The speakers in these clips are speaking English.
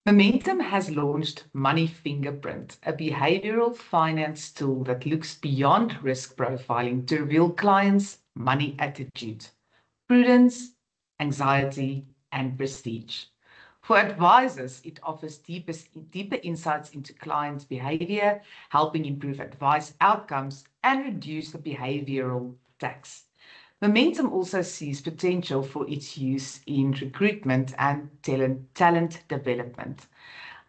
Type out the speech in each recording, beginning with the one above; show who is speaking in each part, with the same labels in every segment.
Speaker 1: Momentum has launched Money Fingerprint, a behavioral finance tool that looks beyond risk profiling to reveal clients' money attitude, prudence, anxiety, and prestige. For advisors, it offers deeper insights into clients' behavior, helping improve advice outcomes and reduce the behavioral tax. Momentum also sees potential for its use in recruitment and talent development.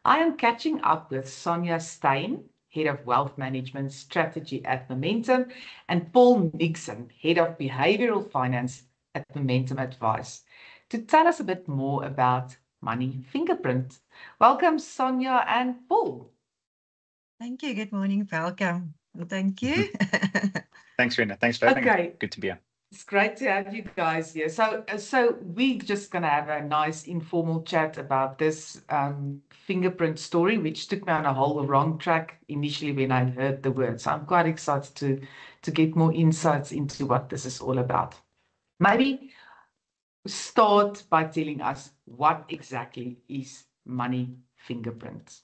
Speaker 1: I am catching up with Sonja Steyn, Head of Wealth Management Strategy at Momentum, and Paul Nixon, Head of Behavioural Finance at Momentum Advice, to tell us a bit more about Money Fingerprint. Welcome, Sonja and Paul.
Speaker 2: Thank you. Good morning. Welcome. Thank you.
Speaker 3: Thanks, Rianet. Thanks for having us. Good to be here.
Speaker 1: It's great to have you guys here. So we're just going to have a nice informal chat about this fingerprint story, which took me on a whole wrong track initially when I heard the word. So I'm quite excited to get more insights into what this is all about. Maybe start by telling us what exactly is Money Fingerprint.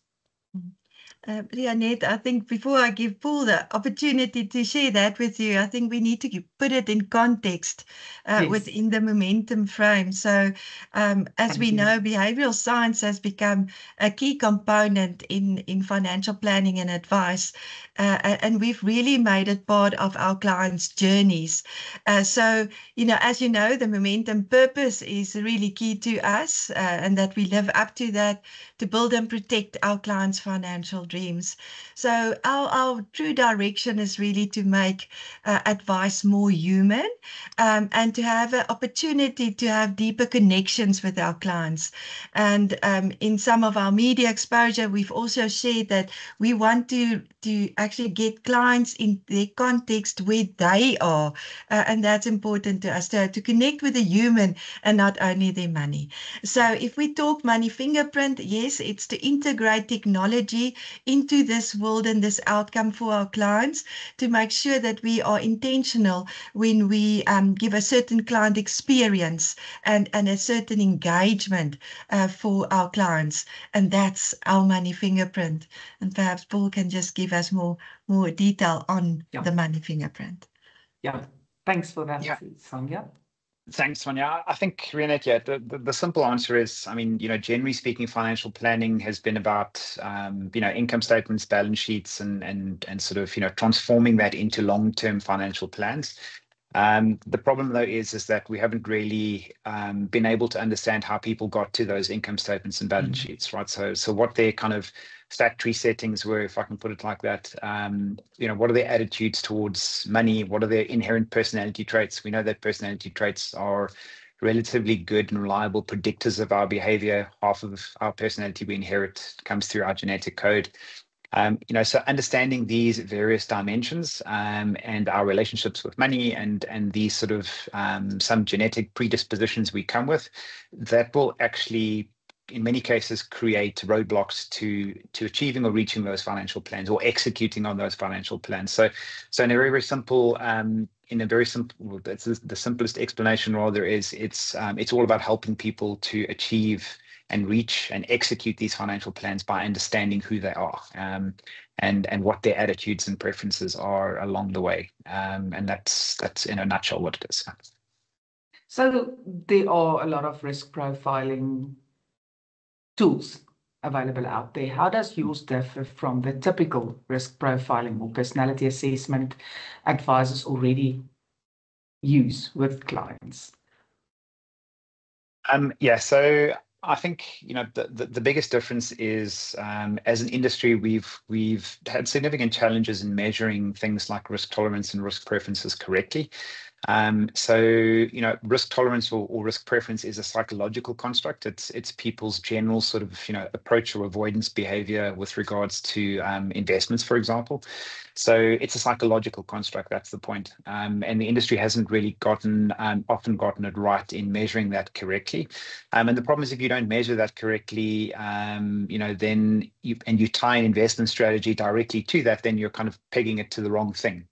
Speaker 2: Rianet, I think before I give Paul the opportunity to share that with you, I think we need to put it in context within the momentum frame. So as we know, behavioral science has become a key component in financial planning and advice. And we've really made it part of our clients' journeys. So, as you know, the momentum purpose is really key to us and that we live up to that to build and protect our clients' financial dreams. So our true direction is really to make advice more human and to have an opportunity to have deeper connections with our clients. And in some of our media exposure, we've also shared that we want to actually get clients in their context where they are. And that's important to us to connect with the human and not only their money. So if we talk Money Fingerprint, yes, it's to integrate technology into this world and this outcome for our clients to make sure that we are intentional when we give a certain client experience and a certain engagement for our clients. And that's our Money Fingerprint. And perhaps Paul can just give us more detail on the Money Fingerprint.
Speaker 1: Yeah, thanks for that, Sonja.
Speaker 3: Thanks, Sonja. I think, Rianet, the simple answer is, generally speaking, financial planning has been about, income statements, balance sheets, and sort of, transforming that into long-term financial plans. The problem, though, is that we haven't really been able to understand how people got to those income statements and balance sheets, right? So what their kind of factory settings were, if I can put it like that. What are their attitudes towards money? What are their inherent personality traits? We know that personality traits are relatively good and reliable predictors of our behavior. Half of our personality we inherit comes through our genetic code. So understanding these various dimensions and our relationships with money and these sort of some genetic predispositions we come with, that will actually, in many cases, create roadblocks to achieving or reaching those financial plans or executing on those financial plans. So in a very, very simple, that's the simplest explanation rather is it's all about helping people to achieve and reach and execute these financial plans by understanding who they are and what their attitudes and preferences are along the way. And that's in a nutshell what it is.
Speaker 1: So there are a lot of risk profiling tools available out there. How does yours differ from the typical risk profiling or personality assessment advisors already use with clients?
Speaker 3: So I think the biggest difference is as an industry we've had significant challenges in measuring things like risk tolerance and risk preferences correctly. Risk tolerance or risk preference is a psychological construct. It's people's general sort of approach or avoidance behavior with regards to investments, for example. So it's a psychological construct. That's the point. And the industry hasn't really often gotten it right in measuring that correctly. And the problem is if you don't measure that correctly, then you tie an investment strategy directly to that, then you're kind of pegging it to the wrong thing.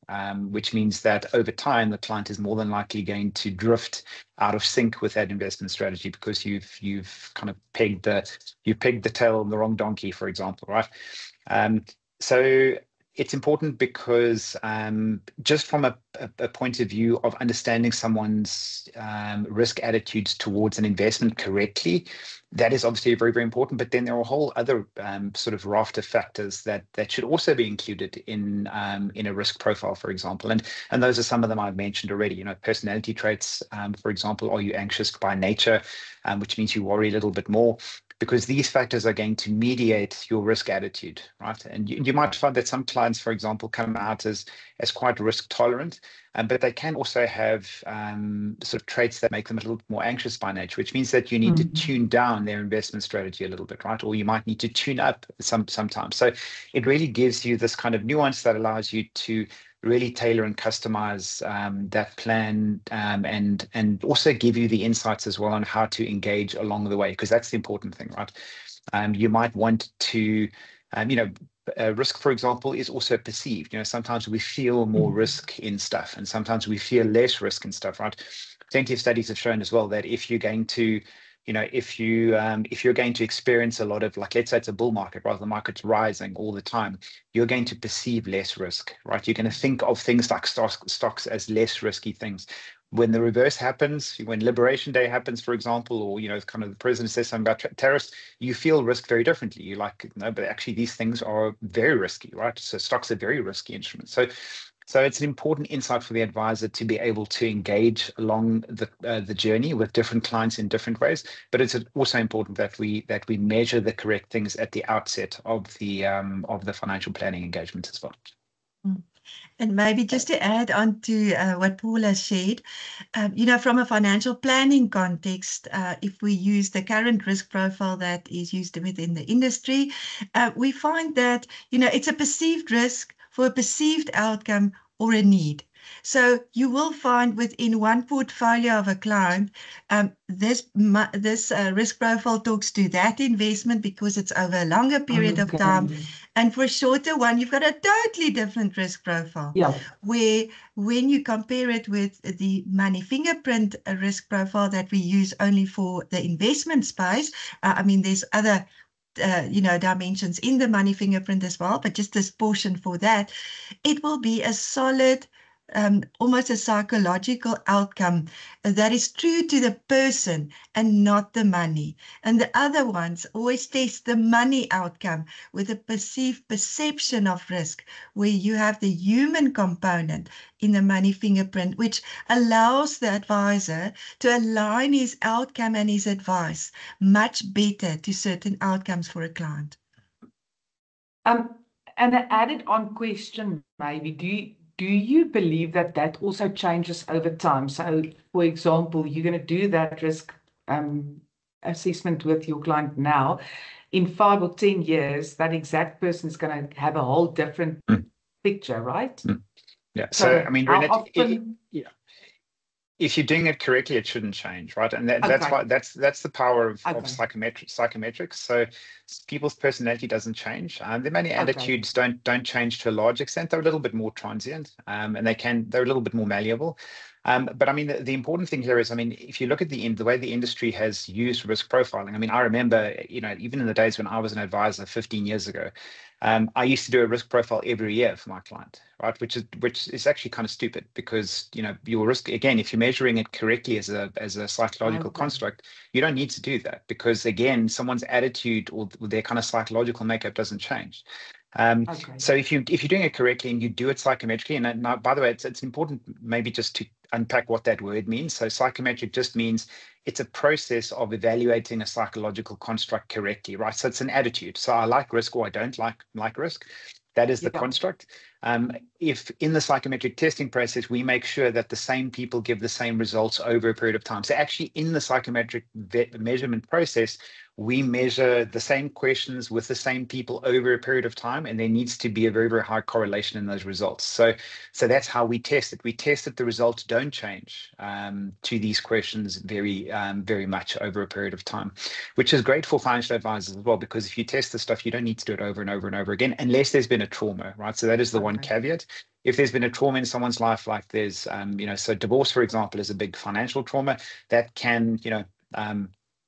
Speaker 3: which means that over time, the client is more than likely going to drift out of sync with that investment strategy because you've kind of pegged the tail on the wrong donkey, for example, right? So it's important because just from a point of view of understanding someone's risk attitudes towards an investment correctly, that is obviously very, very important. But then there are a whole other sort of raft of factors that should also be included in a risk profile, for example. And those are some of them I've mentioned already. You know, personality traits, for example. Are you anxious by nature, which means you worry a little bit more? Because these factors are going to mediate your risk attitude, right? And you might find that some clients, for example, come out as quite risk tolerant, but they can also have sort of traits that make them a little more anxious by nature, which means that you need to tune down their investment strategy a little bit, right? Or you might need to tune up sometimes. So it really gives you this kind of nuance that allows you to really tailor and customize that plan and also give you the insights as well on how to engage along the way, because that's the important thing, right? You might want to, risk, for example, is also perceived. You know, sometimes we feel more risk in stuff and sometimes we feel less risk in stuff, right? Plenty of studies have shown as well that if you're going to if you're going to experience a lot of, like, let's say it's a bull market, right? The market's rising all the time, you're going to perceive less risk, right? You're going to think of things like stocks as less risky things. When the reverse happens, when Liberation Day happens, for example, or, kind of the president says something about tariffs, you feel risk very differently. You're like, no, but actually these things are very risky, right? So stocks are very risky instruments. So it's an important insight for the advisor to be able to engage along the journey with different clients in different ways. But it's also important that we measure the correct things at the outset of the financial planning engagement as well.
Speaker 2: And maybe just to add on to what Paul has shared, from a financial planning context, if we use the current risk profile that is used within the industry, we find that, it's a perceived risk for a perceived outcome or a need. So you will find within one portfolio of a client, this risk profile talks to that investment because it's over a longer period of time. And for a shorter one, you've got a totally different risk profile.
Speaker 1: Yeah.
Speaker 2: Where when you compare it with the Money Fingerprint risk profile that we use only for the investment space, there's other dimensions in the Money Fingerprint as well, but just this portion for that, it will be a solid, almost a psychological outcome that is true to the person and not the money. And the other ones always test the money outcome with a perceived perception of risk, where you have the human component in the Money Fingerprint, which allows the advisor to align his outcome and his advice much better to certain outcomes for a client.
Speaker 1: And an added on question, maybe, do you believe that also changes over time? So, for example, you're going to do that risk assessment with your client now. In 5 or 10 years, that exact person is going to have a whole different picture, right?
Speaker 3: Yeah. So
Speaker 1: Rianet,
Speaker 3: if you're doing it correctly, it shouldn't change, right? And that's why that's the power of psychometrics. So people's personality doesn't change. Their money attitudes don't change to a large extent. They're a little bit more transient, and they're a little bit more malleable. But the important thing here is, if you look at the way the industry has used risk profiling, I remember, even in the days when I was an advisor 15 years ago, I used to do a risk profile every year for my client, right? Which is actually kind of stupid, because your risk, again, if you're measuring it correctly as a psychological construct, you don't need to do that, because again, someone's attitude or their kind of psychological makeup doesn't change. So if you're doing it correctly and you do it psychometrically, and now, by the way, it's important maybe just to unpack what that word means. So psychometric just means it's a process of evaluating a psychological construct correctly, right? So it's an attitude. So I like risk or I don't like risk. That is the construct. If in the psychometric testing process, we make sure that the same people give the same results over a period of time. So actually in the psychometric measurement process, we measure the same questions with the same people over a period of time, and there needs to be a very, very high correlation in those results. So that's how we test it. We test that the results don't change to these questions very, very much over a period of time, which is great for financial advisors as well, because if you test the stuff, you don't need to do it over and over and over again, unless there's been a trauma, right? So that is the one caveat. If there's been a trauma in someone's life, like there's, so divorce, for example, is a big financial trauma that can,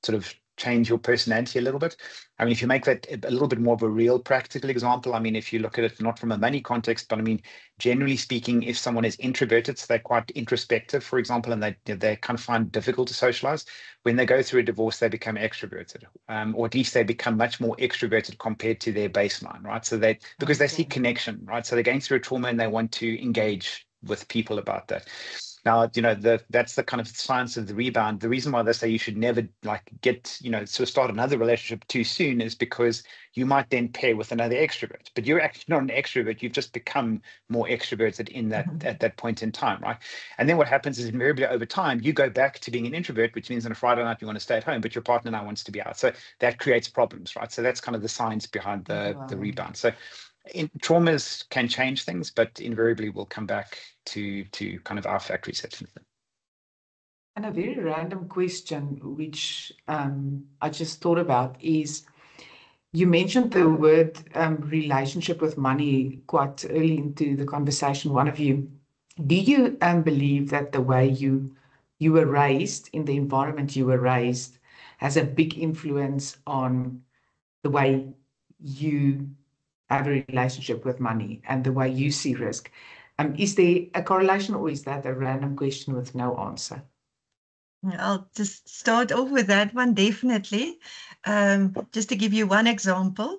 Speaker 3: sort of change your personality a little bit. I mean, if you make that a little bit more of a real practical example, I mean, if you look at it not from a money context, but I mean, generally speaking, if someone is introverted, so they're quite introspective, for example, and they kind of find it difficult to socialize, when they go through a divorce, they become extroverted, or at least they become much more extroverted compared to their baseline, right? So because they see connection, right? So they're going through a trauma and they want to engage with people about that. Now, that's the kind of science of the rebound. The reason why they say you should never start another relationship too soon is because you might then pair with another extrovert, but you're actually not an extrovert. You've just become more extroverted in that at that point in time, right? And then what happens is invariably over time, you go back to being an introvert, which means on a Friday night you want to stay at home, but your partner now wants to be out. So that creates problems, right? So that's kind of the science behind the rebound. So traumas can change things, but invariably will come back to kind of our factory settings.
Speaker 1: And a very random question, which I just thought about, is you mentioned the word relationship with money quite early into the conversation, one of you. Do you believe that the way you were raised, in the environment you were raised, has a big influence on the way you have a relationship with money and the way you see risk? Is there a correlation, or is that a random question with no answer?
Speaker 2: I'll just start off with that one, definitely. Just to give you one example,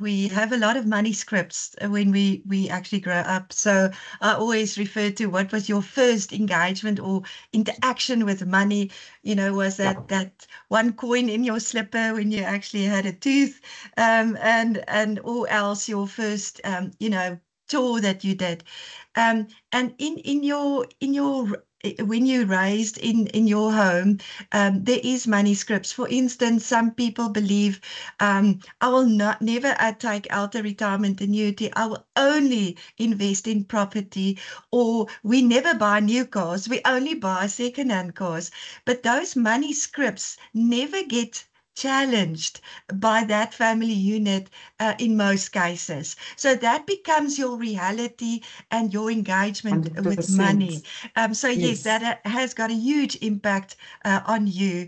Speaker 2: we have a lot of money scripts when we actually grow up. So I always refer to what was your first engagement or interaction with money. Was that one coin in your slipper when you actually had a tooth, and or else your first chore that you did, and in your when you're raised in your home, there is money scripts. For instance, some people believe, I will never take out a retirement annuity. I will only invest in property, or we never buy new cars. We only buy second-hand cars. But those money scripts never get challenged by that family unit in most cases. So that becomes your reality and your engagement
Speaker 1: 100%.
Speaker 2: with money. Yes, that has got a huge impact on you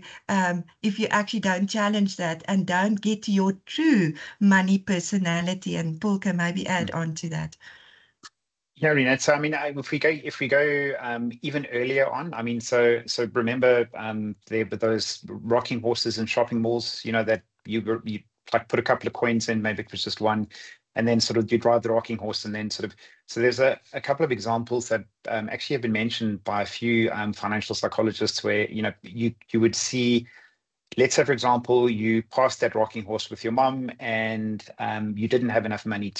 Speaker 2: if you actually don't challenge that and don't get to your true money personality. And Paul can maybe add on to that.
Speaker 3: Yeah, Rianet. So I mean, if we go even earlier on, I mean, so remember there were those rocking horses in shopping malls, that you like put a couple of coins in, maybe it was just one, and then sort of you'd ride the rocking horse, and then sort of, so there's a couple of examples that actually have been mentioned by a few financial psychologists where you would see. Let's say, for example, you passed that rocking horse with your mum, and you didn't have enough money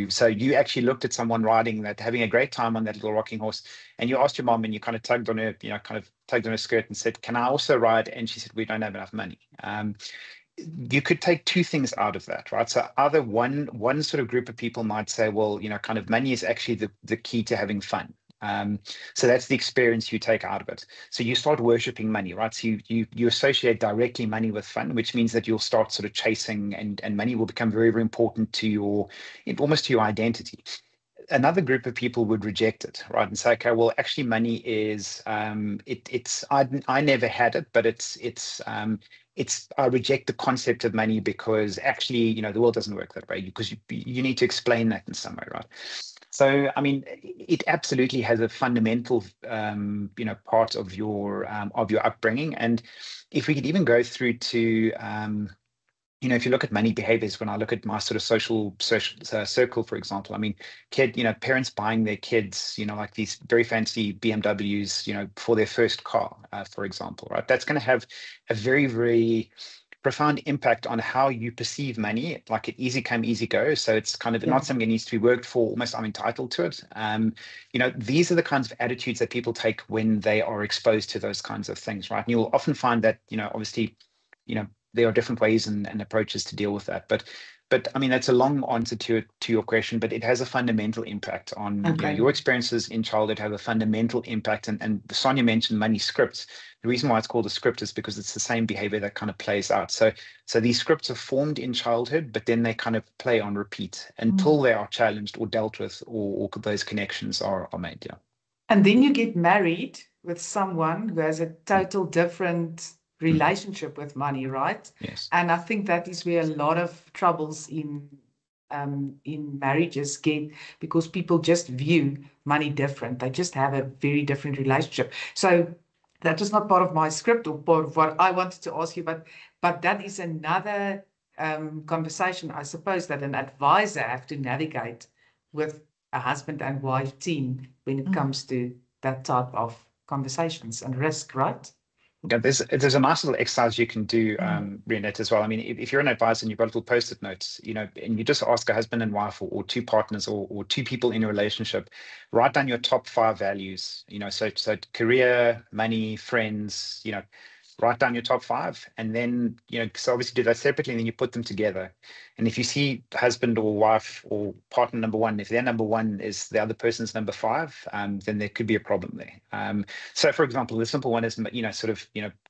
Speaker 3: so you actually looked at someone riding that, having a great time on that little rocking horse, and you asked your mom, and you kind of tugged on her skirt and said, "Can I also ride?" And she said, "We don't have enough money." You could take two things out of that, right? So either one sort of group of people might say, well, kind of money is actually the key to having fun. So that's the experience you take out of it. So you start worshiping money, right? So you associate directly money with fun, which means that you'll start sort of chasing, and money will become very, very important to almost to your identity. Another group of people would reject it, right, and say, okay, well, actually, money is I never had it, but it's I reject the concept of money because actually, the world doesn't work that way, because you need to explain that in some way, right? So, I mean, it absolutely has a fundamental, part of your upbringing. And if we could even go through to, if you look at money behaviors, when I look at my sort of social circle, for example, I mean, parents buying their kids, like these very fancy BMWs, for their first car, for example, right? That's going to have a very, very profound impact on how you perceive money, like an easy come, easy go. So it's kind of not something that needs to be worked for, almost I'm entitled to it. These are the kinds of attitudes that people take when they are exposed to those kinds of things, right? And you'll often find that, obviously, there are different ways and approaches to deal with that. But But I mean, that's a long answer to your question, but it has a fundamental impact on your experiences in childhood have a fundamental impact. And Sonja mentioned money scripts. The reason why it's called a script is because it's the same behavior that kind of plays out. So these scripts are formed in childhood, but then they kind of play on repeat until they are challenged or dealt with, or those connections are made. Yeah.
Speaker 1: And then you get married with someone who has a total different relationship with money, right?
Speaker 3: Yes.
Speaker 1: And I think that is where a lot of troubles in marriages get, because people just view money different. They just have a very different relationship. So that was not part of my script or part of what I wanted to ask you, but that is another conversation, I suppose, that an advisor have to navigate with a husband and wife team when it comes to that type of conversations and risk, right?
Speaker 3: Yeah, there's a nice little exercise you can do, Rianet, as well. I mean, if you're an advisor and you've got little post-it notes, and you just ask a husband and wife or two partners or two people in a relationship, write down your top 5 values, so career, money, friends, write down your top 5, and then, so obviously do that separately, and then you put them together. And if you see husband or wife or partner number 1, if their number 1 is the other person's number 5, then there could be a problem there. So for example, the simple one is,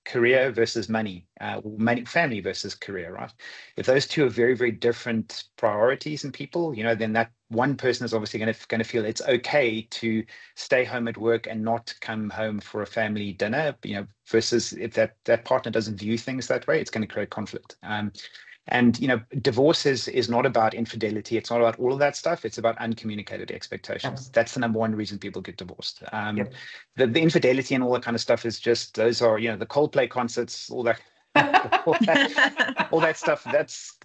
Speaker 3: career versus money, money, family versus career, right? If those two are very, very different priorities in people, then that one person is obviously going to feel it's okay to stay home at work and not come home for a family dinner, versus if that partner doesn't view things that way, it's going to create conflict. And divorce is not about infidelity. It's not about all of that stuff. It's about uncommunicated expectations. That's the number 1 reason people get divorced. The infidelity and all that kind of stuff is just, those are, the Coldplay concerts, all that. all that stuff. That's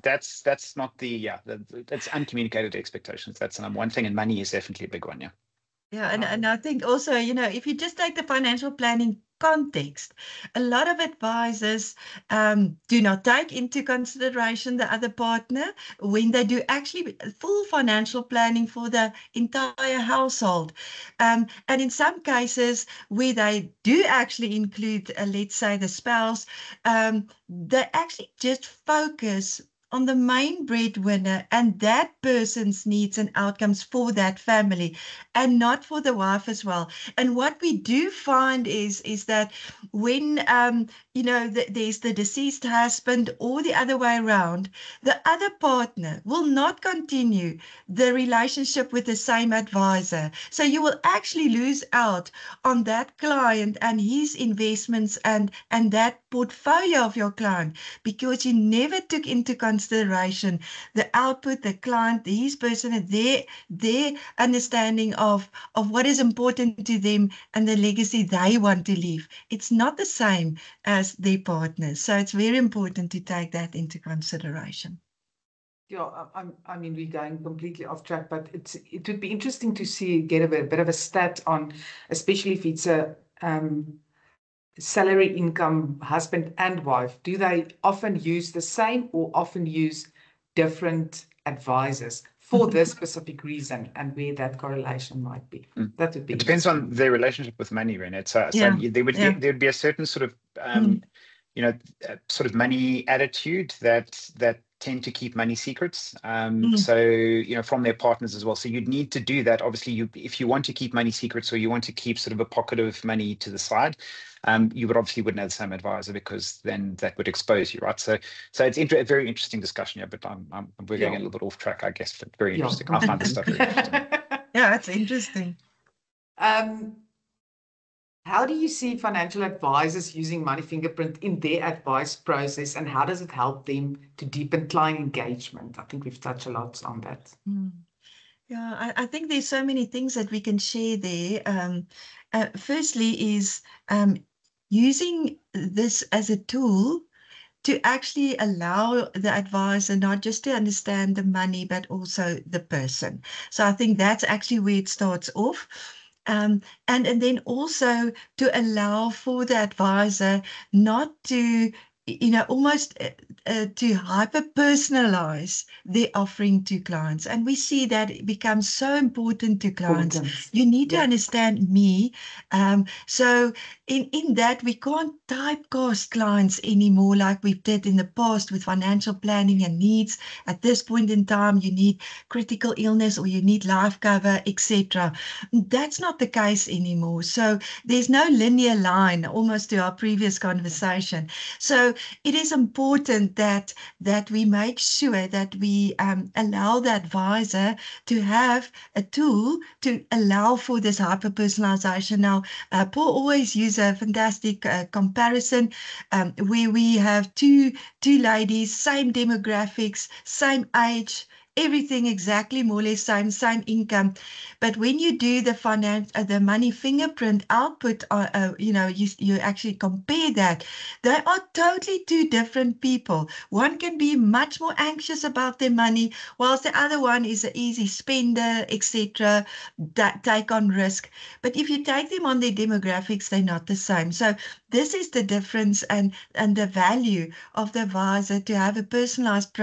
Speaker 3: not that's uncommunicated expectations. That's the number 1 thing, and money is definitely a big one. Yeah.
Speaker 2: Yeah, and I think also, if you just take the financial planning context, a lot of advisors do not take into consideration the other partner when they do actually full financial planning for the entire household. And in some cases where they do actually include, let's say, the spouse, they actually just focus on the main breadwinner and that person's needs and outcomes for that family, and not for the wife as well. And what we do find is that when there's the deceased husband or the other way around, the other partner will not continue the relationship with the same advisor. So you will actually lose out on that client and his investments and that portfolio of your client, because you never took into consideration the output, the client, his person, and their understanding of what is important to them and the legacy they want to leave. It's not the same as their partners. So it's very important to take that into consideration.
Speaker 1: Yeah, I mean, we're going completely off track, but it would be interesting to get a bit of a stat on, especially if it's a salary income husband and wife. Do they often use the same or often use different advisors for this specific reason, and where that correlation might be? That would be.
Speaker 3: It depends on their relationship with money, Rianet. So there would be a certain sort of sort of money attitude that tend to keep money secrets. So from their partners as well. So you'd need to do that. Obviously, if you want to keep money secrets, or you want to keep sort of a pocket of money to the side, you wouldn't have the same advisor, because then that would expose you, right? So it's a very interesting discussion, but we're going a little bit off track, I guess, but very interesting. I find this stuff very interesting.
Speaker 2: Yeah, it's interesting.
Speaker 1: How do you see financial advisors using Money Fingerprint in their advice process, and how does it help them to deepen client engagement? I think we've touched a lot on that.
Speaker 2: Yeah, I think there's so many things that we can share there. Firstly is using this as a tool to actually allow the advisor not just to understand the money, but also the person. So I think that's actually where it starts off. And then also to allow for the advisor not to, almost to hyper-personalize their offering to clients. And we see that it becomes so important to clients. You need to understand me. So in that, we can't typecast clients anymore like we did in the past with financial planning and needs. At this point in time, you need critical illness or you need life cover, etc. That's not the case anymore. So there's no linear line, almost to our previous conversation. So it is important that we make sure that we allow the advisor to have a tool to allow for this hyper-personalization. Now, Paul always uses a fantastic comparison where we have two ladies, same demographics, same age, everything exactly more or less same income. But when you do the money fingerprint output, you actually compare that. They are totally two different people. One can be much more anxious about their money, whilst the other one is an easy spender, etc., take on risk. But if you take them on their demographics, they're not the same. So this is the difference and the value of the advisor to have a personalized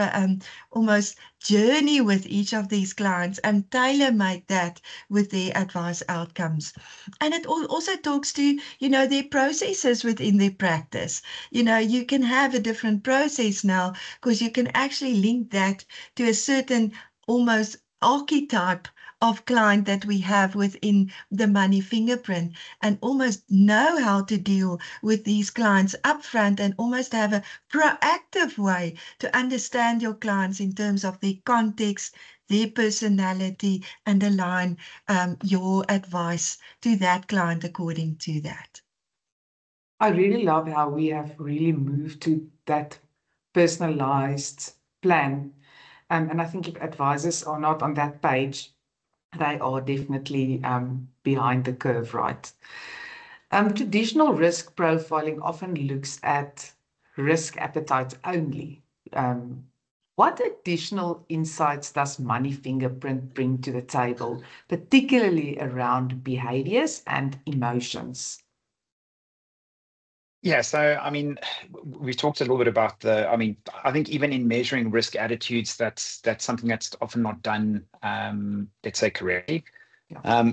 Speaker 2: almost journey with each of these clients and tailor-make that with their advice outcomes. And it also talks to, their processes within their practice. You can have a different process now because you can actually link that to a certain almost archetype of client that we have within the money fingerprint and almost know how to deal with these clients upfront and almost have a proactive way to understand your clients in terms of their context, their personality, and align your advice to that client according to that.
Speaker 1: I really love how we have really moved to that personalized plan. And I think if advisors are not on that page, they are definitely behind the curve, right? Traditional risk profiling often looks at risk appetite only. What additional insights does Money Fingerprint bring to the table, particularly around behaviors and emotions?
Speaker 3: Yeah, so I mean, we talked a little bit about I think even in measuring risk attitudes, that's something that's often not done, let's say, correctly. Yeah.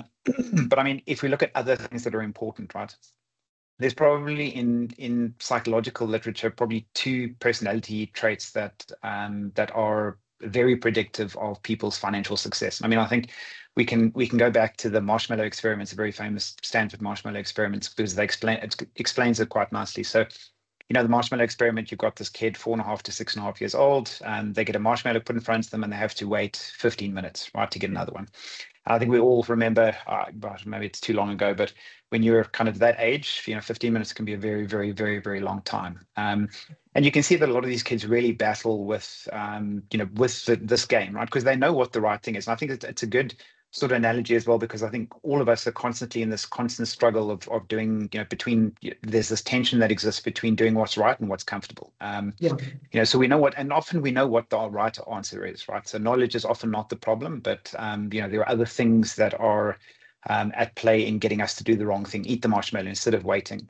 Speaker 3: But I mean, if we look at other things that are important, right? There's probably in psychological literature probably two personality traits that are very predictive of people's financial success. I mean, I think we can go back to the marshmallow experiments, the very famous Stanford marshmallow experiments, because it explains it quite nicely. So, the marshmallow experiment, you've got this kid 4.5 to 6.5 years old, and they get a marshmallow put in front of them, and they have to wait 15 minutes, right, to get another one. I think we all remember, maybe it's too long ago, but when you're kind of that age, 15 minutes can be a very, very, very, very long time. And you can see that a lot of these kids really battle with, with this game, right? Because they know what the right thing is. And I think it's a good sort of analogy as well, because I think all of us are constantly in this constant struggle of doing, there's this tension that exists between doing what's right and what's comfortable. So we know and often we know what the right answer is, right? So knowledge is often not the problem, but, there are other things that are at play in getting us to do the wrong thing, eat the marshmallow instead of waiting.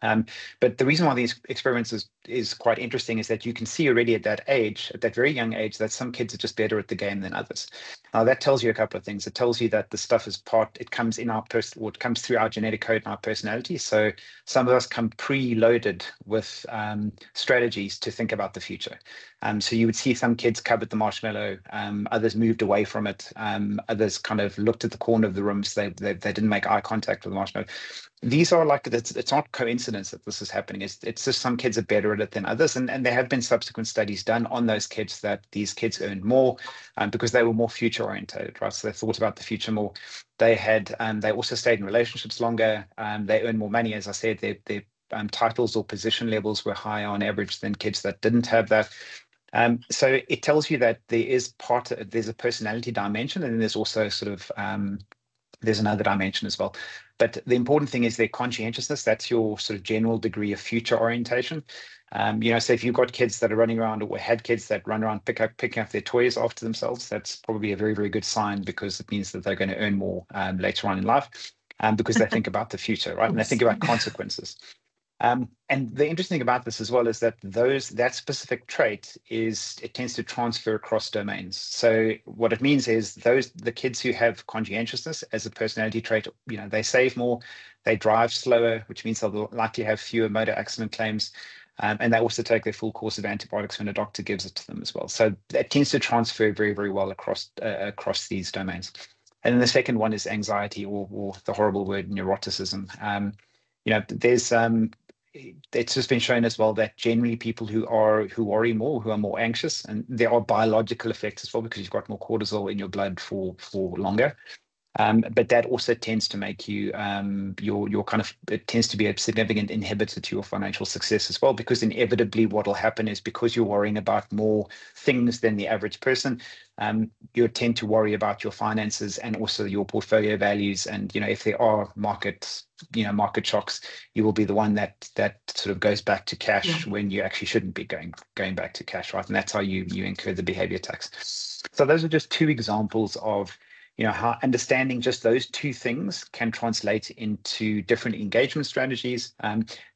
Speaker 3: But the reason why these experiments is quite interesting is that you can see already at that very young age, that some kids are just better at the game than others. Now that tells you a couple of things. It tells you that the stuff it comes in it comes through our genetic code and our personality. So some of us come preloaded with strategies to think about the future. So you would see some kids covered the marshmallow, others moved away from it, others kind of looked at the corner of the room, so they didn't make eye contact with the marshmallow. These are it's not coincidence that this is happening. It's just some kids are better at it than others, and there have been subsequent studies done on those kids that these kids earned more because they were more future oriented, right? So they thought about the future more. They also stayed in relationships longer. They earned more money, as I said. Their titles or position levels were higher on average than kids that didn't have that. So it tells you that there's a personality dimension, and then there's also sort of there's another dimension as well. But the important thing is their conscientiousness. That's your sort of general degree of future orientation. So if you've got kids that are running around or had kids that run around picking up their toys after themselves, that's probably a very, very good sign, because it means that they're going to earn more later on in life, because they think about the future, right? And they think about consequences. And the interesting thing about this as well is that that specific trait it tends to transfer across domains. So what it means is the kids who have conscientiousness as a personality trait, they save more, they drive slower, which means they'll likely have fewer motor accident claims. And they also take their full course of antibiotics when a doctor gives it to them as well. So that tends to transfer very, very well across these domains. And then the second one is anxiety, or the horrible word neuroticism. There's it's just been shown as well that generally people who worry more, who are more anxious, and there are biological effects as well because you've got more cortisol in your blood for longer. But that also tends to make you it tends to be a significant inhibitor to your financial success as well, because inevitably what will happen is, because you're worrying about more things than the average person, you tend to worry about your finances and also your portfolio values. And if there are market shocks, you will be the one that sort of goes back to cash when you actually shouldn't be going back to cash, right? And that's how you incur the behavior tax. So those are just two examples of how understanding just those two things can translate into different engagement strategies.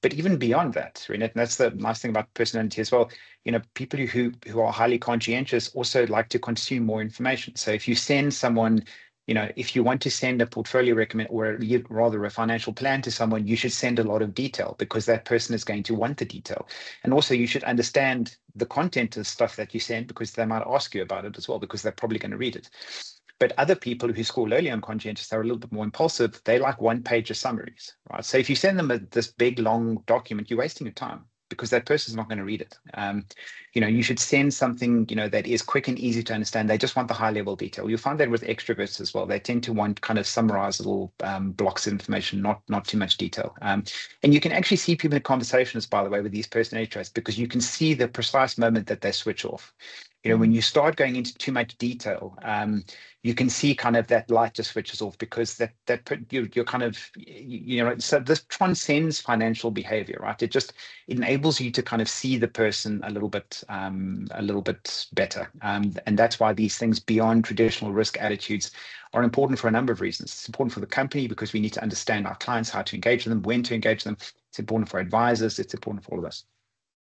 Speaker 3: But even beyond that, Rianet, and that's the nice thing about personality as well, people who are highly conscientious also like to consume more information. So if you send someone, if you want to send a portfolio recommend, or rather a financial plan to someone, you should send a lot of detail, because that person is going to want the detail. And also you should understand the content of stuff that you send, because they might ask you about it as well, because they're probably going to read it. But other people who score lowly on conscientious are a little bit more impulsive. They like one-pager summaries, right? So if you send them this big, long document, you're wasting your time, because that person's not going to read it. You should send something, that is quick and easy to understand. They just want the high-level detail. You'll find that with extroverts as well. They tend to want kind of summarized little blocks of information, not too much detail. And you can actually see people in conversations, by the way, with these personality traits, because you can see the precise moment that they switch off. When you start going into too much detail, you can see kind of that light just switches off, because you're kind of, so this transcends financial behavior, right? It enables you to kind of see the person a little bit better. And that's why these things beyond traditional risk attitudes are important for a number of reasons. It's important for the company, because we need to understand our clients, how to engage them, when to engage them. It's important for advisors. It's important for all of us.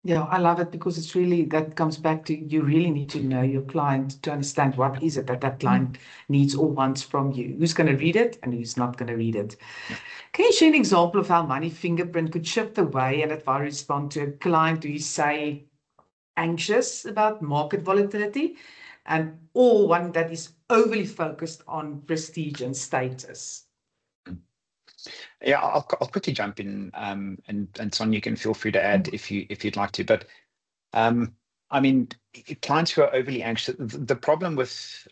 Speaker 1: Yeah, I love it, because it's really, that comes back to, you really need to know your client to understand what is it that client needs or wants from you. Who's going to read it and who's not going to read it. Yeah. Can you share an example of how Money Fingerprint could shift the way an advisor responds to a client who is, say, anxious about market volatility, or one that is overly focused on prestige and status?
Speaker 3: Yeah, I'll quickly jump in, and Sonja, you can feel free to add if you'd like to. But I mean, clients who are overly anxious, the problem with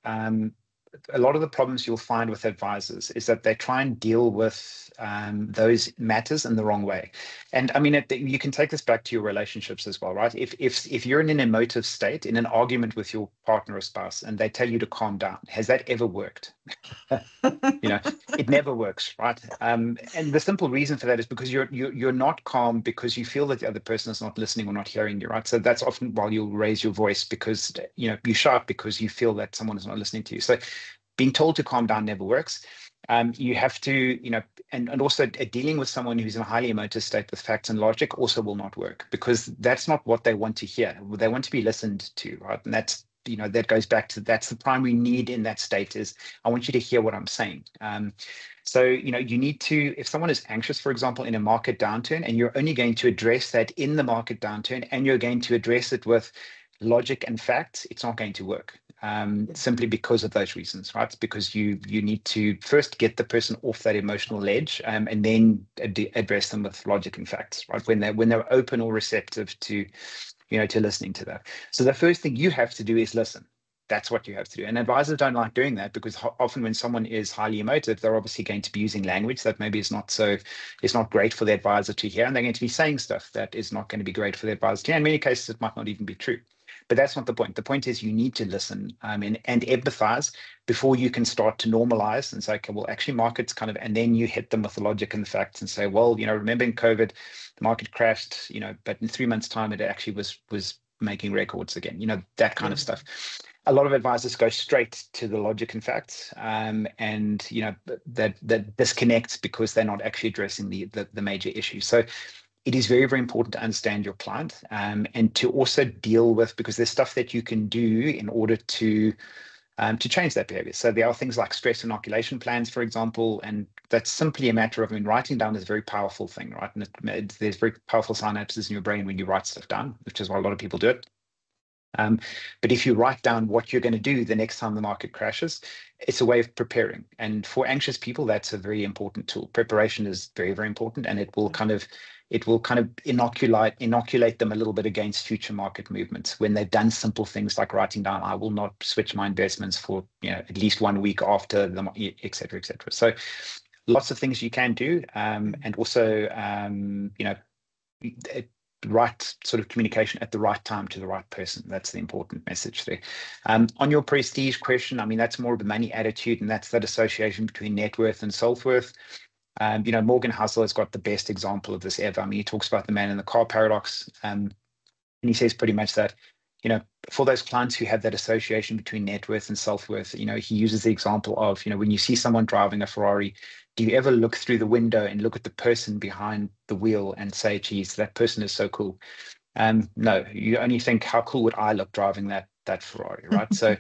Speaker 3: a lot of the problems you'll find with advisors is that they try and deal with those matters in the wrong way. And I mean, you can take this back to your relationships as well, right? If you're in an emotive state, in an argument with your partner or spouse, and they tell you to calm down, has that ever worked? It never works, right? And the simple reason for that is because you're not calm because you feel that the other person is not listening or not hearing you, right? So that's often why you'll raise your voice, because you shout because you feel that someone is not listening to you. So being told to calm down never works. You have to, and also dealing with someone who's in a highly emotive state with facts and logic also will not work, because that's not what they want to hear. They want to be listened to, right? And that's, that goes back to, that's the primary need in that state, is I want you to hear what I'm saying. So, you need to, if someone is anxious, for example, in a market downturn, and you're only going to address that in the market downturn, and you're going to address it with logic and facts, it's not going to work. Simply because of those reasons, right? Because you need to first get the person off that emotional ledge, and then address them with logic and facts, right? When they're open or receptive to, to listening to that. So the first thing you have to do is listen. That's what you have to do. And advisors don't like doing that, because often when someone is highly emotive, they're obviously going to be using language that maybe is not great for the advisor to hear, and they're going to be saying stuff that is not going to be great for the advisor to hear. In many cases, it might not even be true. But that's not the point. The point is you need to listen and empathize before you can start to normalize and say, okay, well, actually markets kind of, and then you hit them with the logic and the facts and say, well, remember in COVID, the market crashed, but in 3 months' time, it actually was making records again, that kind of stuff. a lot of advisors go straight to the logic and facts, and that disconnects because they're not actually addressing the major issues. So it is very, very important to understand your client, and to also deal with, because there's stuff that you can do in order to change that behavior. So there are things like stress inoculation plans, for example, and that's simply a matter of, writing down is a very powerful thing, right? And there's very powerful synapses in your brain when you write stuff down, which is why a lot of people do it. But if you write down what you're going to do the next time the market crashes, it's a way of preparing. And for anxious people, that's a very important tool. Preparation is very, very important, and it will kind of inoculate them a little bit against future market movements when they've done simple things like writing down, I will not switch my investments for at least 1 week after the, et cetera, et cetera. So lots of things you can do, and also right sort of communication at the right time to the right person. That's the important message there. On your prestige question, that's more of a money attitude, and that's that association between net worth and self-worth. Morgan Housel has got the best example of this ever. He talks about the man in the car paradox, and he says pretty much that, for those clients who have that association between net worth and self-worth, he uses the example of, when you see someone driving a Ferrari, do you ever look through the window and look at the person behind the wheel and say, geez, that person is so cool? No, you only think, how cool would I look driving that Ferrari, right? So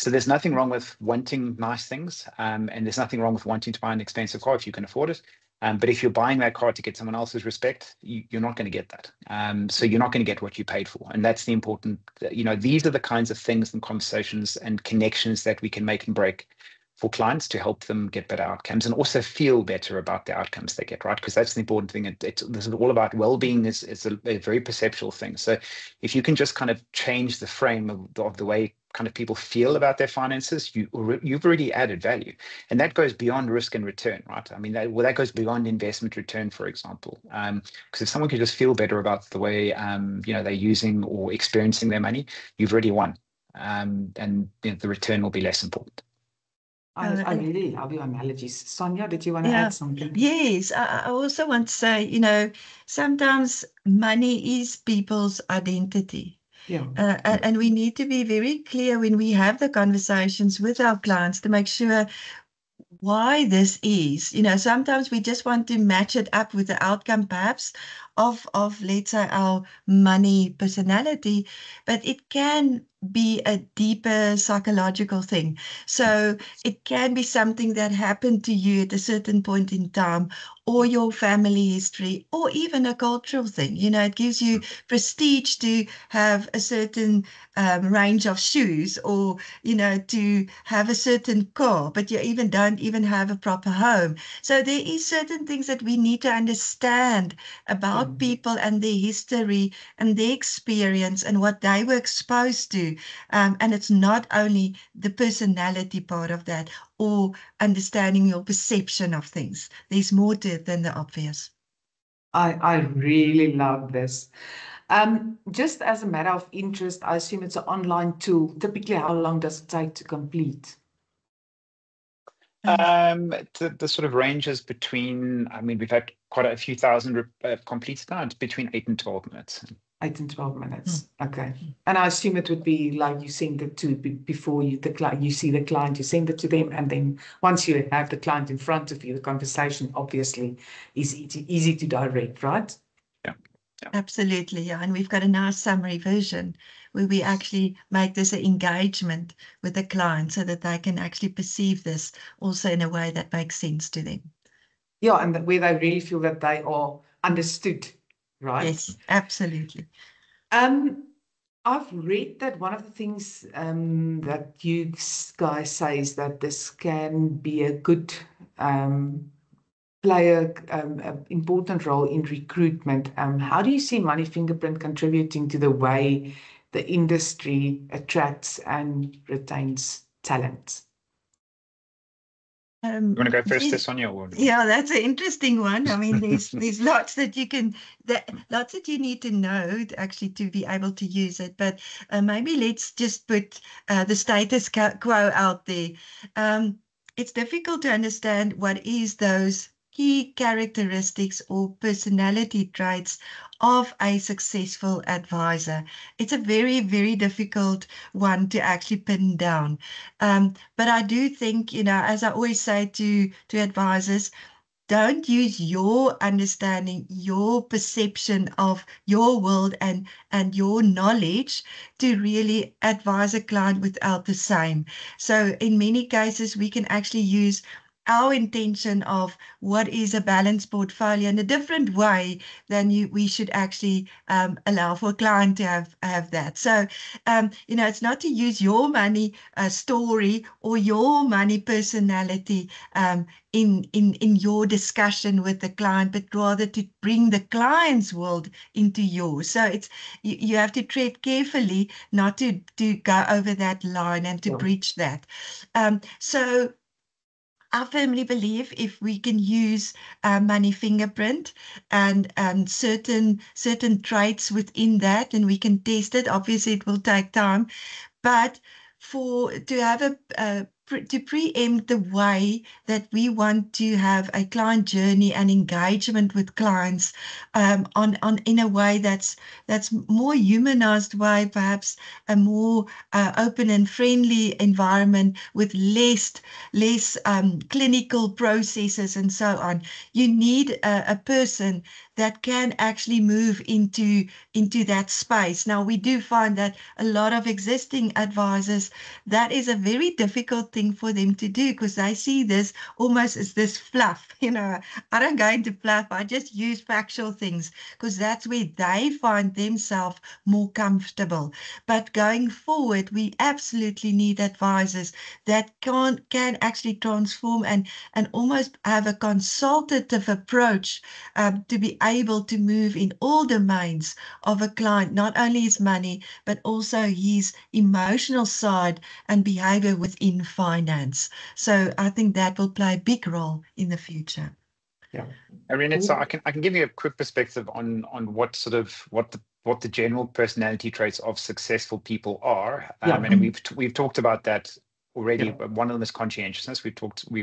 Speaker 3: there's nothing wrong with wanting nice things, and there's nothing wrong with wanting to buy an expensive car if you can afford it. But if you're buying that car to get someone else's respect, you're not going to get that. So you're not going to get what you paid for. And that's the important, these are the kinds of things and conversations and connections that we can make and break for clients to help them get better outcomes and also feel better about the outcomes they get, right? Because that's the important thing. This is all about well-being. Is a very perceptual thing. So if you can just kind of change the frame of the way kind of people feel about their finances, you've already added value. And that goes beyond risk and return, right? That goes beyond investment return, for example. Because if someone can just feel better about the way they're using or experiencing their money, you've already won. And the return will be less important.
Speaker 1: I really love your analogies. Sonja, did you want to add something?
Speaker 2: Yes, I also want to say, sometimes money is people's identity.
Speaker 1: Yeah.
Speaker 2: And we need to be very clear when we have the conversations with our clients to make sure why this is. Sometimes we just want to match it up with the outcome perhaps of let's say our money personality, but it can be a deeper psychological thing. So it can be something that happened to you at a certain point in time, or your family history, or even a cultural thing. It gives you prestige to have a certain range of shoes, or to have a certain car, but you don't even have a proper home. So there is certain things that we need to understand about people and their history and their experience and what they were exposed to. And it's not only the personality part of that or understanding your perception of things. There's more to it than the obvious.
Speaker 1: I really love this. Just as a matter of interest, I assume it's an online tool. Typically, how long does it take to complete?
Speaker 3: The sort of ranges between, we've had quite a few thousand completed now. It's between 8 and 12 minutes.
Speaker 1: 8 and 12 minutes. Okay. And I assume it would be like you send it to before you see the client, you send it to them, and then once you have the client in front of you, the conversation obviously is easy to direct, right?
Speaker 3: Yeah.
Speaker 2: Absolutely, yeah. And we've got a nice summary version where we actually make this an engagement with the client so that they can actually perceive this also in a way that makes sense to them.
Speaker 1: Yeah, and where they really feel that they are understood, right?
Speaker 2: Yes, absolutely.
Speaker 1: I've read that one of the things that you guys say is that this can be a good play an important role in recruitment. How do you see Money Fingerprint contributing to the way the industry attracts and retains talent?
Speaker 3: You want to go first, Sonja?
Speaker 2: Yeah, that's an interesting one. There's lots that you need to know to be able to use it. But maybe let's just put the status quo out there. It's difficult to understand what is those key characteristics or personality traits of a successful advisor. It's a very, very difficult one to actually pin down. But I do think, as I always say to advisors, don't use your understanding, your perception of your world and your knowledge to really advise a client without the same. So in many cases, we can actually use our intention of what is a balanced portfolio in a different way than we should actually allow for a client to have that. So, it's not to use your money story or your money personality in your discussion with the client, but rather to bring the client's world into yours. So you have to tread carefully not to go over that line and to breach that. So I firmly believe if we can use Money Fingerprint and certain traits within that, and we can test it. Obviously, it will take time, but to have to preempt the way that we want to have a client journey and engagement with clients in a way that's more humanized way, perhaps a more open and friendly environment with less clinical processes and so on. You need a person that can actually move into that space. Now, we do find that a lot of existing advisors, that is a very difficult thing for them to do because they see this almost as this fluff. I don't go into fluff. I just use factual things because that's where they find themselves more comfortable. But going forward, we absolutely need advisors that can actually transform and almost have a consultative approach to be able to move in all domains of a client, not only his money, but also his emotional side and behavior within finance. So I think that will play a big role in the future.
Speaker 3: Yeah, Rianet, so I can give you a quick perspective on what the general personality traits of successful people are. And we've talked about that already. One of them is conscientiousness. We've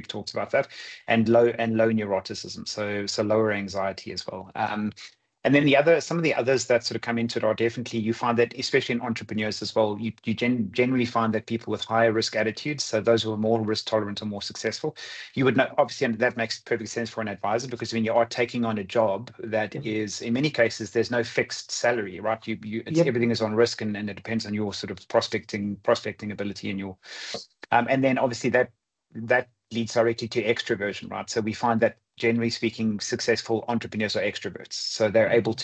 Speaker 3: talked about that, and low neuroticism. So lower anxiety as well. And then some of the others that sort of come into it are definitely, you find that, especially in entrepreneurs as well, you generally find that people with higher risk attitudes, so those who are more risk tolerant are more successful. You would know, obviously, and that makes perfect sense for an advisor, because when you are taking on a job that is, in many cases, there's no fixed salary, right? Everything is on risk, and it depends on your sort of prospecting ability and your, and then obviously that leads directly to extroversion, right? So we find that, generally speaking, successful entrepreneurs are extroverts. So they're able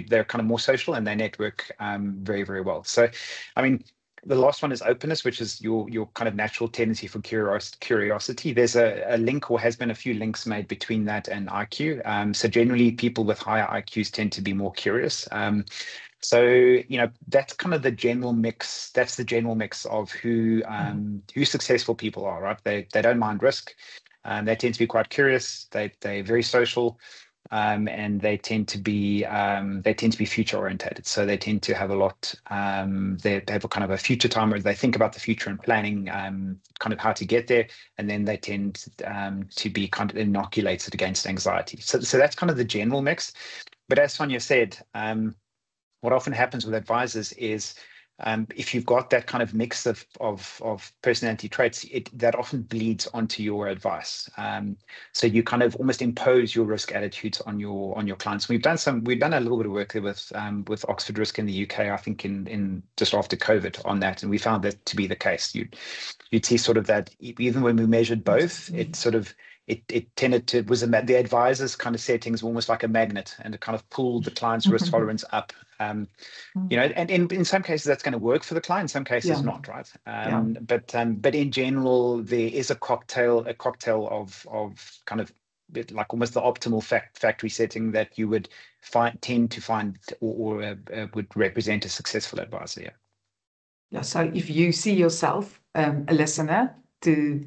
Speaker 3: they're kind of more social and they network very, very well. So, I mean, the last one is openness, which is your kind of natural tendency for curiosity. There's a link, or has been a few links made between that and IQ. So generally, people with higher IQs tend to be more curious. So, that's kind of the general mix. That's the general mix of who successful people are, right? They don't mind risk. They tend to be quite curious. They're very social, and they tend to be future orientated. So they tend to have a lot. They have a kind of a future time where they think about the future and planning, kind of how to get there, and then they tend to be kind of inoculated against anxiety. So that's kind of the general mix. But as Sonja said, what often happens with advisors is, if you've got that kind of mix of personality traits, that often bleeds onto your advice. So you kind of almost impose your risk attitudes on your clients. We've done a little bit of work there with Oxford Risk in the UK, I think in just after COVID on that, and we found that to be the case. You'd see sort of that, even when we measured both, it tended to, the advisors kind of settings were almost like a magnet, and it kind of pulled the client's risk tolerance up. And in some cases that's going to work for the client, in some cases not, right? But in general, there is a cocktail of kind of like almost the optimal factory setting that you would tend to find or would represent a successful advisor.
Speaker 1: Yeah. So if you see yourself a listener to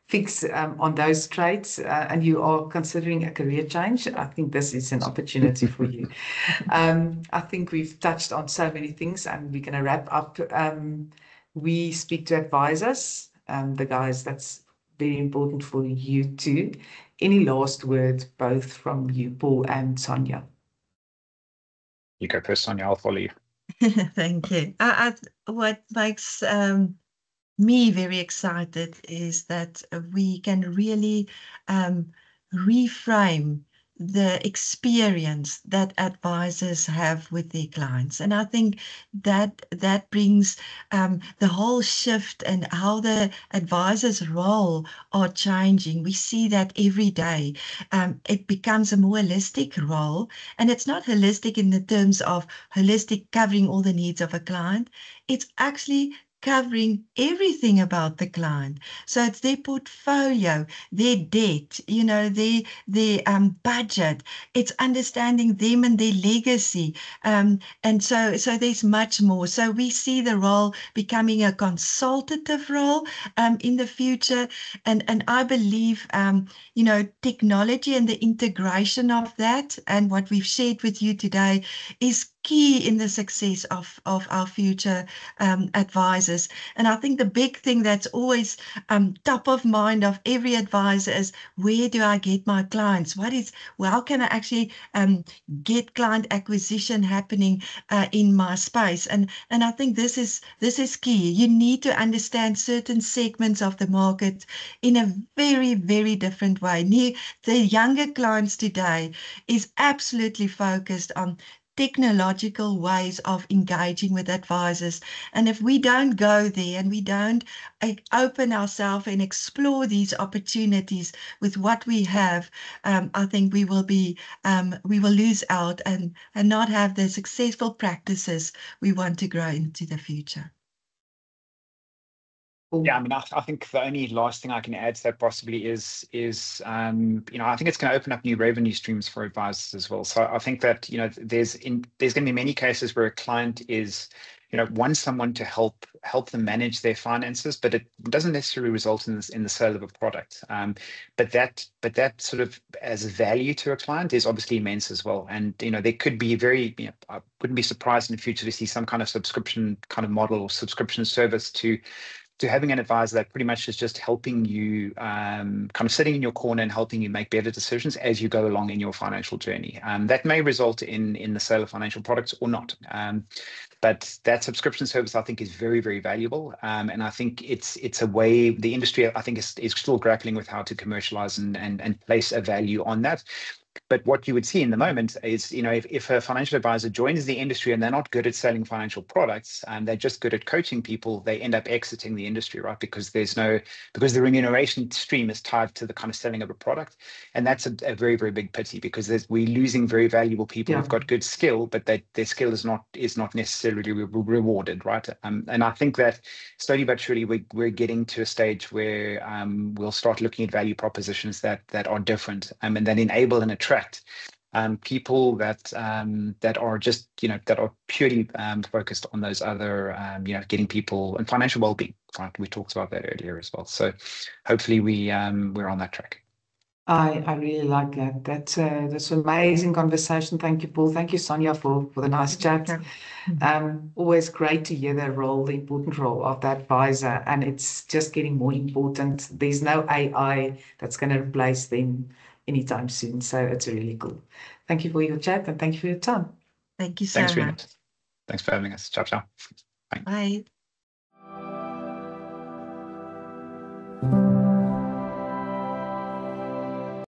Speaker 1: fix on those traits and you are considering a career change, I think this is an opportunity for you. I think we've touched on so many things, and we're going to wrap up. We speak to advisors, the guys that's very important for you too. Any last words, both from you, Paul and Sonja?
Speaker 3: You go first, Sonja. I'll follow you.
Speaker 2: Thank you. What makes me very excited is that we can really reframe the experience that advisors have with their clients. And I think that brings the whole shift and how the advisor's role are changing. We see that every day. It becomes a more holistic role, and it's not holistic in the terms of holistic covering all the needs of a client. It's actually covering everything about the client. So it's their portfolio, their debt, their budget. It's understanding them and their legacy. And so there's much more. So we see the role becoming a consultative role in the future. And I believe, technology and the integration of that and what we've shared with you today is key in the success of our future advisors. And I think the big thing that's always top of mind of every advisor is, where do I get my clients? How can I actually get client acquisition happening in my space? And I think this is key. You need to understand certain segments of the market in a very, very different way. The younger clients today is absolutely focused on technological ways of engaging with advisors. And if we don't go there and we don't open ourselves and explore these opportunities with what we have, I think we will lose out and not have the successful practices we want to grow into the future.
Speaker 3: Yeah, I mean, I think the only last thing I can add to that possibly is I think it's going to open up new revenue streams for advisors as well. So I think that, there's going to be many cases where a client is, wants someone to help them manage their finances, but it doesn't necessarily result in the sale of a product. But that sort of as value to a client is obviously immense as well. And, there could be I wouldn't be surprised in the future to see some kind of subscription kind of model or subscription service to having an advisor that pretty much is just helping you, kind of sitting in your corner and helping you make better decisions as you go along in your financial journey. That may result in the sale of financial products or not. But that subscription service, I think, is very, very valuable. And I think it's a way the industry, I think, is still grappling with how to commercialize and place a value on that. But what you would see in the moment is, if a financial advisor joins the industry and they're not good at selling financial products and they're just good at coaching people, they end up exiting the industry, right? Because the remuneration stream is tied to the kind of selling of a product. And that's a very, very big pity, because we're losing very valuable people who've got good skill, but their skill is not necessarily rewarded, right? And I think that slowly but surely we're getting to a stage where we'll start looking at value propositions that are different and that enable and attract people that are just that are purely focused on those other getting people and financial well-being, right? We talked about that earlier as well. So hopefully we're on that track.
Speaker 1: I really like that. That's an amazing conversation. Thank you, Paul. Thank you, Sonja, for the nice chat. Always great to hear the important role of the advisor, and it's just getting more important. There's no AI that's going to replace them anytime soon. So it's really cool. Thank you for your chat and thank you for your time.
Speaker 2: Thank you so much.
Speaker 3: Thanks for having us. Ciao, ciao.
Speaker 2: Bye.